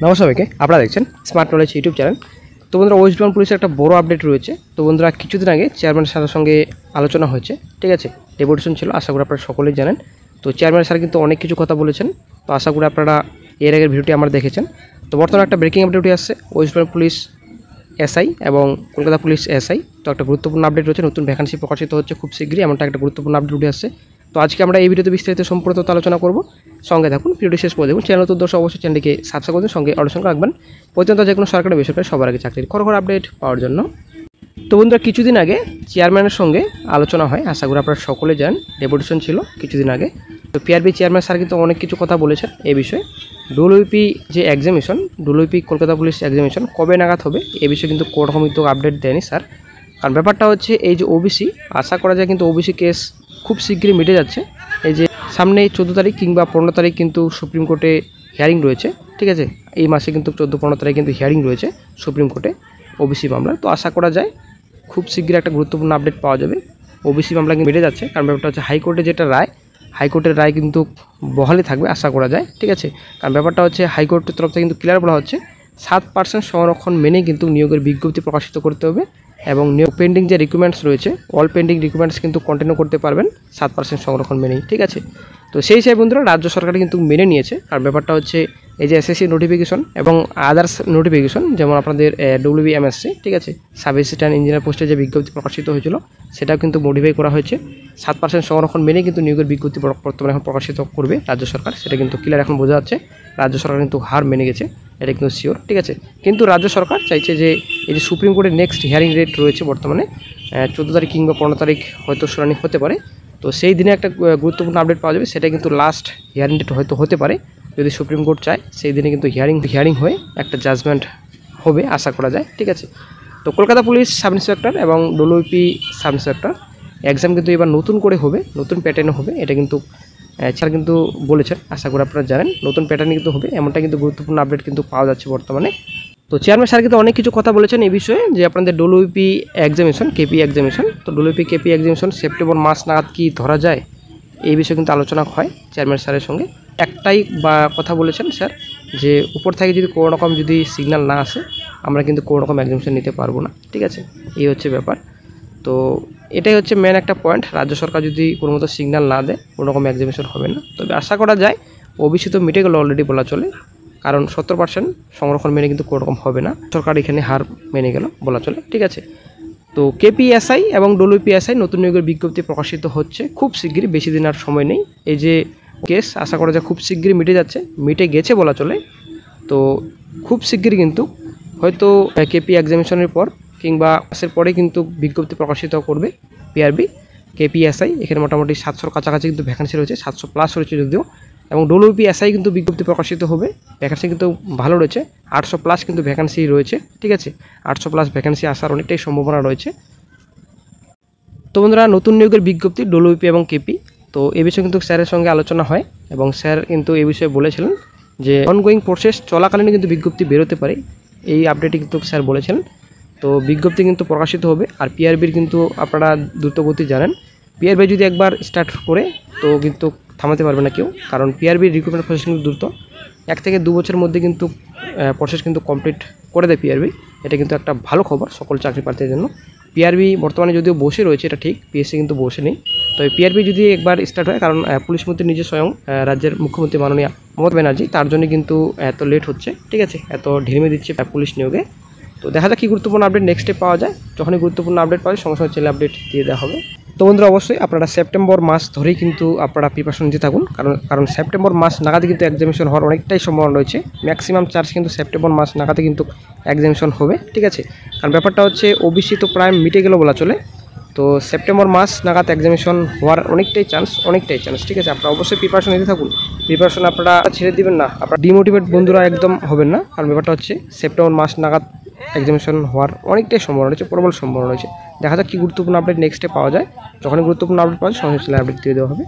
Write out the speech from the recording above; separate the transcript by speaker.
Speaker 1: নমস্কার সবাইকে, আপনারা দেখছেন স্মার্ট নলেজ ইউটিউব চ্যানেল। তো বন্ধুরা, ওয়েস্ট বেঙ্গল পুলিশের একটা বড় আপডেট রয়েছে। তো বন্ধুরা, কিছুদিন আগে চেয়ারম্যান স্যারের সঙ্গে আলোচনা হয়েছে, ঠিক আছে, ডেপুটেশন ছিল, আশা করি আপনারা সকলেই জানেন। তো চেয়ারম্যান স্যার কিন্তু অনেক কিছু কথা বলেছেন, তো আশা করি আপনারা এর আগের ভিডিওটি আমরা দেখেছেন। তো বর্তমানে একটা ব্রেকিং আপডেট আসছে, ওয়েস্ট বেঙ্গল পুলিশ এসআই এবং কলকাতা পুলিশ এসআই, তো একটা গুরুত্বপূর্ণ আপডেট রয়েছে, নতুন ভ্যাকেন্সি প্রকাশিত হচ্ছে খুব শীঘ্রই, এমনটা একটা গুরুত্বপূর্ণ আপডেট উঠে আসছে। তো আজকে আমরা এই ভিডিওতে বিস্তারিত সম্পূর্ণ আলোচনা করব। সঙ্গে থাকুন, ভিডিওটি শেষ করে দেখুন। চ্যানেল নতুন দর্শক অবশ্যই চ্যানেলটিকে সাবস্ক্রাইব করুন, সঙ্গে অবশ্যই রাখবেন পর্যন্ত যে কোনো সরকারি বেসরকারি সবার আগে চাকরির খবর আপডেট পাওয়ার জন্য। তো বন্ধুরা, কিছুদিন আগে চেয়ারম্যানের সঙ্গে আলোচনা হয়, আশা করি আপনারা সকলে জানেন, ডেপুটেশন ছিল কিছুদিন আগে। তো পিআরবি চেয়ারম্যান স্যার কিন্তু অনেক কিছু কথা বলেছেন এই বিষয়ে। ডব্লিউপি যে examination, WP Kolkata police examination কবে নাগাদ হবে এই বিষয়ে কিন্তু কোনো রকম কিন্তু আপডেট দেয়নি স্যার। কারণ ব্যাপারটা হচ্ছে, এই যে ওবিসি, আশা করা যায় কিন্তু ওবিসি কেস খুব শীঘ্রই মিটে যাচ্ছে। এই যে সামনে 14 তারিখ কিংবা 15 তারিখ কিন্তু সুপ্রিম কোর্টে হিয়ারিং রয়েছে, ঠিক আছে, এই মাসে কিন্তু 14-15 তারিখ কিন্তু হিয়ারিং রয়েছে সুপ্রিম কোর্টে ওবিসি মামলা। তো আশা করা যায় খুব শীঘ্রই একটা গুরুত্বপূর্ণ আপডেট পাওয়া যাবে। ওবিসি মামলা কিন্তু মিটে যাচ্ছে, কারণ ব্যাপারটা হচ্ছে হাইকোর্টে যেটা রায়, হাইকোর্টের রায় কিন্তু বহালই থাকবে আশা করা যায়, ঠিক আছে। কারণ ব্যাপারটা হচ্ছে, হাইকোর্টের তরফ থেকে কিন্তু ক্লিয়ার বলা হচ্ছে 7% সংরক্ষণ মেনেই কিন্তু নিয়োগের বিজ্ঞপ্তি প্রকাশিত করতে হবে, এবং নিয়োগ পেন্ডিং যে রিকুইরমেন্টস রয়েছে, অল পেন্ডিং রিকুইরমেন্টস কিন্তু কন্টিনিউ করতে পারবেন 7% সংরক্ষণ মেনেই, ঠিক আছে। তো সেই হিসাবে বন্ধুরা, রাজ্য সরকার কিন্তু মেনে নিয়েছে। আর ব্যাপারটা হচ্ছে, এই যে এসএসসি নোটিফিকেশন এবং আদার্স নোটিফিকেশন, যেমন আপনাদের ডব্লিউবিএমএসসি, ঠিক আছে, সাব অ্যাসিস্ট্যান্ট ইঞ্জিনিয়ার পোস্টে যে বিজ্ঞপ্তি প্রকাশিত হয়েছিল, সেটাও কিন্তু মডিফাই করা হয়েছে। 7% সংরক্ষণ মেনে কিন্তু নিয়োগের বিজ্ঞপ্তি বর্তমানে এখন প্রকাশিত করবে রাজ্য সরকার, সেটা কিন্তু ক্লিয়ার এখন বোঝা যাচ্ছে। রাজ্য সরকার কিন্তু হার মেনে গেছে, এটা কিন্তু শিওর, ঠিক আছে। কিন্তু রাজ্য সরকার চাইছে যে এই যে সুপ্রিম কোর্টের নেক্সট হিয়ারিং ডেট রয়েছে বর্তমানে 14 তারিখ কিংবা 15 তারিখ হয়তো শুনানি হতে পারে। তো সেই দিনে একটা গুরুত্বপূর্ণ আপডেট পাওয়া যাবে, সেটা কিন্তু লাস্ট হিয়ারিং ডেট হয়তো হতে পারে। যদি সুপ্রিম কোর্ট চায়, সেই দিনে কিন্তু হিয়ারিং হয়ে একটা জাজমেন্ট হবে আশা করা যায়, ঠিক আছে। তো কলকাতা পুলিশ সাব ইন্সপেক্টর এবং ডব্লিউপি সাব ইন্সপেক্টর এক্সাম কিন্তু এবার নতুন করে হবে, নতুন প্যাটার্নে হবে, এটা কিন্তু স্যার কিন্তু বলেছেন, আশা করি আপনারা জানেন নতুন প্যাটার্নে কিন্তু হবে, এমনটা কিন্তু গুরুত্বপূর্ণ আপডেট কিন্তু পাওয়া যাচ্ছে বর্তমানে। তো চেয়ারম্যান স্যার কিন্তু অনেক কিছু কথা বলেছেন এই বিষয়ে, যে আপনাদের ডব্লিউপি এক্সামিনেশন, কেপি এক্সামিনেশন, তো ডব্লিউপি কেপি এক্সামিনেশন সেপ্টেম্বর মাস নাগাদ কি ধরা যায়, এই বিষয়ে কিন্তু আলোচনা হয় চেয়ারম্যান স্যারের সঙ্গে। একটাই কথা বলেছেন স্যার, যে উপর থেকে যদি কোনো রকম যদি সিগন্যাল না আসে, আমরা কিন্তু কোনো রকম এক্সামিনেশন নিতে পারবো না, ঠিক আছে, এই হচ্ছে ব্যাপার। তো এটাই হচ্ছে মেন একটা পয়েন্ট, রাজ্য সরকার যদি কোনো মতো সিগন্যাল না দেয়, কোনো রকম এক্সামিনেশন হবে না। তবে আশা করা যায় ওবিসি তো মিটে গেল অলরেডি বলা চলে, কারণ 70% সংরক্ষণ মেনে কিন্তু কোনো রকম হবে না, সরকার এখানে হার মেনে গেল বলা চলে, ঠিক আছে। তো কেপিএসআই এবং ডব্লিউপিএসআই নতুন নিয়োগের বিজ্ঞপ্তি প্রকাশিত হচ্ছে খুব শীঘ্রই, বেশি দিন আর সময় নেই। এই যে কেস, আশা করা যায় খুব শীঘ্রই মিটে যাচ্ছে, মিটে গেছে বলা চলে। তো খুব শীঘ্রই কিন্তু হয়তো কেপি এক্সামিনেশনের পর কিংবা মাসের পরে কিন্তু বিজ্ঞপ্তি প্রকাশিত করবে পিআরবি কেপিএসআই। এখানে মোটামুটি 700-র কাছাকাছি কিন্তু ভ্যাকেন্সি রয়েছে, 700+ রয়েছে যদিও। এবং ডব্লিউপিএসআই কিন্তু বিজ্ঞপ্তি প্রকাশিত হবে, ভ্যাকেন্সি কিন্তু ভালো রয়েছে, 800+ কিন্তু ভ্যাকেন্সি রয়েছে, ঠিক আছে, 800+ ভ্যাকেন্সি আসার অনেকটাই সম্ভাবনা রয়েছে। তো বন্ধুরা, নতুন নিয়োগের বিজ্ঞপ্তি ডব্লিউপি এবং কেপি, তো এ বিষয়ে কিন্তু স্যারের সঙ্গে আলোচনা হয়, এবং স্যার কিন্তু এই বিষয়ে বলেছিলেন যে অনগোয়িং প্রসেস চলাকালীন কিন্তু বিজ্ঞপ্তি বেরোতে পারে, এই আপডেটে কিন্তু স্যার বলেছিলেন। তো বিজ্ঞপ্তি কিন্তু প্রকাশিত হবে। আর পিআরবির কিন্তু আপনারা দ্রুতগতি জানেন, পিআরবি যদি একবার স্টার্ট করে তো কিন্তু থামাতে পারবে না কেউ, কারণ পিআরবির রিক্রুটমেন্ট প্রসেস কিন্তু দ্রুত, 1 থেকে 2 বছরের মধ্যে কিন্তু প্রসেস কিন্তু কমপ্লিট করে দেয় পিআরবি। এটা কিন্তু একটা ভালো খবর সকল চাকরি প্রার্থীদের জন্য। পিআরবি বর্তমানে যদিও বসে রয়েছে, এটা ঠিক, পিএসসি কিন্তু বসে নেই। তো পিআরবি যদি একবার স্টার্ট হয়, কারণ পুলিশ মন্ত্রী নিজে স্বয়ং রাজ্যের মুখ্যমন্ত্রী মাননীয় মমতা ব্যানার্জি, তার জন্য কিন্তু এত লেট হচ্ছে, ঠিক আছে, এত ঢিলমি দিচ্ছে পুলিশ নিয়োগে। তো দেখা যাক কী গুরুত্বপূর্ণ আপডেট নেক্সট স্টেপ পাওয়া যায়, যখনই গুরুত্বপূর্ণ আপডেট পাওয়া যায় সঙ্গে সঙ্গে চ্যানেলে আপডেট দিয়ে দেওয়া হবে। তো বন্ধুরা, অবশ্যই আপনারা সেপ্টেম্বর মাস ধরেই কিন্তু আপনারা প্রিপারেশন নিতে থাকুন, কারণ সেপ্টেম্বর মাস নাগাদে কিন্তু এক্সামিনেশন হওয়ার অনেকটাই সম্ভাবনা রয়েছে, ম্যাক্সিমাম চান্স কিন্তু সেপ্টেম্বর মাস নাগাদে কিন্তু এক্সামিনেশন হবে, ঠিক আছে। কারণ ব্যাপারটা হচ্ছে, ওবিসি তো প্রায় মিটে গেল বলা চলে, তো সেপ্টেম্বর মাস নাগাদ এক্সামিনেশন হওয়ার অনেকটাই চান্স, ঠিক আছে। আপনারা অবশ্যই প্রিপারেশন নিতে থাকুন, প্রিপারেশন আপনারা ছেড়ে দিবেন না, আপনারা ডিমোটিভেট বন্ধুরা একদম হবেন না, কারণ ব্যাপারটা হচ্ছে সেপ্টেম্বর মাস নাগাদ এক্সামিনেশন হওয়ার অনেকটাই সম্ভাবনা রয়েছে, প্রবল সম্ভাবনা রয়েছে। দেখা যাক কী গুরুত্বপূর্ণ আপডেট নেক্সটে পাওয়া যায়, যখনই গুরুত্বপূর্ণ আপডেট পাওয়া যায় সঙ্গে আপডেট দিয়ে দেওয়া হবে।